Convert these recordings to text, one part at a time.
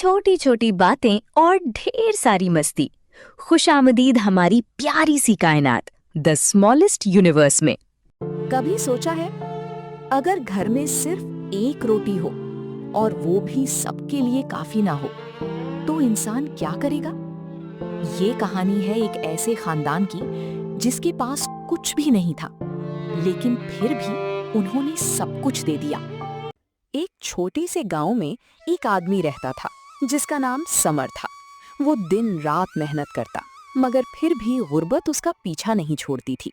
छोटी छोटी बातें और ढेर सारी मस्ती। खुशामदीद हमारी प्यारी सी कायनात, द स्मॉलेस्ट यूनिवर्स में। कभी सोचा है अगर घर में सिर्फ एक रोटी हो और वो भी सबके लिए काफी ना हो तो इंसान क्या करेगा? ये कहानी है एक ऐसे खानदान की जिसके पास कुछ भी नहीं था, लेकिन फिर भी उन्होंने सब कुछ दे दिया। एक छोटे से गांव में एक आदमी रहता था जिसका नाम समर था। वो दिन रात मेहनत करता, मगर फिर भी गुर्बत उसका पीछा नहीं छोड़ती थी।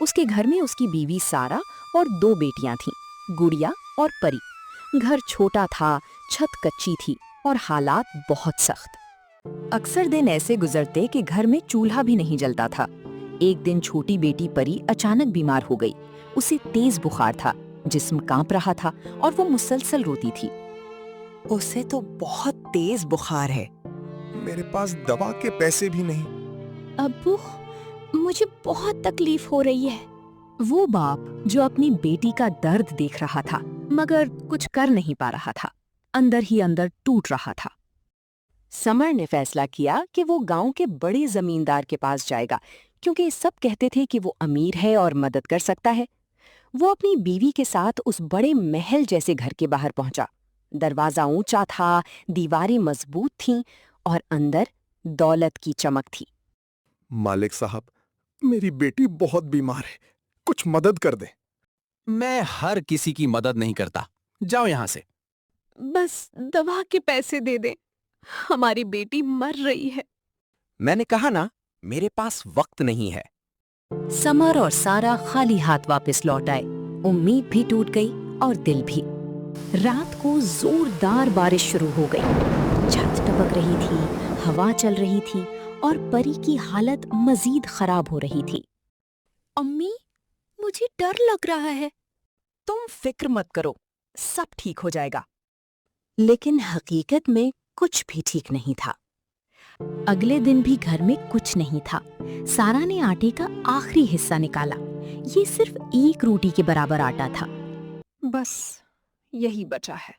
उसके घर में उसकी बीवी सारा और 2 बेटियां थीं, गुड़िया और परी। घर छोटा था, छत कच्ची थी और हालात बहुत सख्त। अक्सर दिन ऐसे गुजरते कि घर में चूल्हा भी नहीं जलता था। एक दिन छोटी बेटी परी अचानक बीमार हो गई। उसे तेज बुखार था, जिस्म कांप रहा था और वो मुसलसल रोती थी। उसे तो बहुत तेज बुखार है। मेरे पास दवा के पैसे भी नहीं। अब्बू, मुझे बहुत तकलीफ हो रही है। वो बाप जो अपनी बेटी का दर्द देख रहा था मगर कुछ कर नहीं पा रहा था, अंदर ही अंदर टूट रहा था। समर ने फैसला किया कि वो गांव के बड़े जमींदार के पास जाएगा, क्योंकि सब कहते थे कि वो अमीर है और मदद कर सकता है। वो अपनी बीवी के साथ उस बड़े महल जैसे घर के बाहर पहुंचा। दरवाजा ऊंचा था, दीवारें मजबूत थीं और अंदर दौलत की चमक थी। मालिक साहब, मेरी बेटी बहुत बीमार है, कुछ मदद कर दे। मैं हर किसी की मदद नहीं करता, जाओ यहाँ से। बस दवा के पैसे दे दें, हमारी बेटी मर रही है। मैंने कहा ना, मेरे पास वक्त नहीं है। समर और सारा खाली हाथ वापस लौट आए। उम्मीद भी टूट गई और दिल भी। रात को जोरदार बारिश शुरू हो गई। छत टपक रही थी, हवा चल रही थी और परी की हालत मजीद खराब हो रही थी। अम्मी, मुझे डर लग रहा है। तुम फिक्र मत करो, सब ठीक हो जाएगा। लेकिन हकीकत में कुछ भी ठीक नहीं था। अगले दिन भी घर में कुछ नहीं था। सारा ने आटे का आखिरी हिस्सा निकाला। ये सिर्फ 1 रोटी के बराबर आटा था। बस यही बचा है।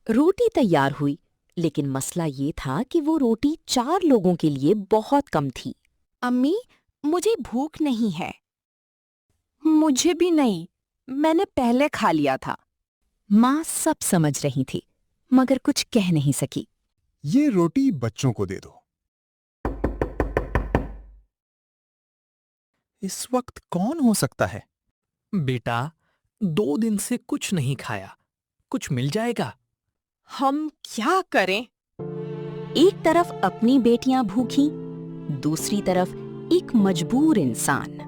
रोटी तैयार हुई, लेकिन मसला ये था कि वो रोटी 4 लोगों के लिए बहुत कम थी। अम्मी, मुझे भूख नहीं है। मुझे भी नहीं, मैंने पहले खा लिया था। माँ सब समझ रही थी, मगर कुछ कह नहीं सकी। ये रोटी बच्चों को दे दो। इस वक्त कौन हो सकता है? बेटा, 2 दिन से कुछ नहीं खाया, कुछ मिल जाएगा। हम क्या करें? एक तरफ अपनी बेटियां भूखी, दूसरी तरफ एक मजबूर इंसान।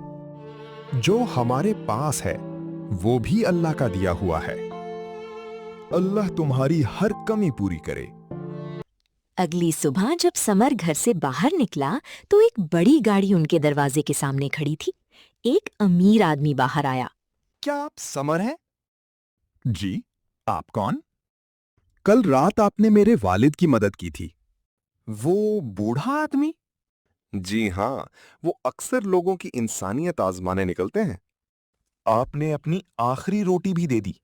जो हमारे पास है वो भी अल्लाह का दिया हुआ है। अल्लाह तुम्हारी हर कमी पूरी करे। अगली सुबह जब समर घर से बाहर निकला तो एक बड़ी गाड़ी उनके दरवाजे के सामने खड़ी थी। एक अमीर आदमी बाहर आया। क्या आप समर हैं? जी, आप कौन? कल रात आपने मेरे वालिद की मदद की थी। वो बूढ़ा आदमी? जी हाँ, वो अक्सर लोगों की इंसानियत आजमाने निकलते हैं। आपने अपनी आखिरी रोटी भी दे दी।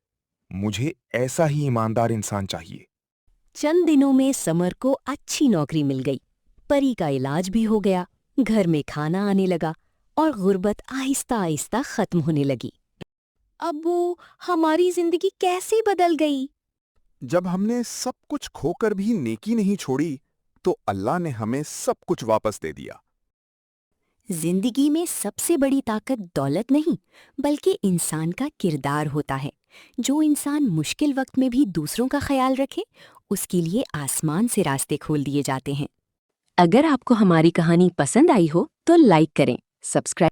मुझे ऐसा ही ईमानदार इंसान चाहिए। चंद दिनों में समर को अच्छी नौकरी मिल गई। परी का इलाज भी हो गया, घर में खाना आने लगा और गुर्बत आहिस्ता आहिस्ता खत्म होने लगी। अब वो हमारी जिंदगी कैसे बदल गई? जब हमने सब कुछ खोकर भी नेकी नहीं छोड़ी तो अल्लाह ने हमें सब कुछ वापस दे दिया। जिंदगी में सबसे बड़ी ताकत दौलत नहीं, बल्कि इंसान का किरदार होता है। जो इंसान मुश्किल वक्त में भी दूसरों का ख्याल रखे, उसके लिए आसमान से रास्ते खोल दिए जाते हैं। अगर आपको हमारी कहानी पसंद आई हो तो लाइक करें, सब्सक्राइब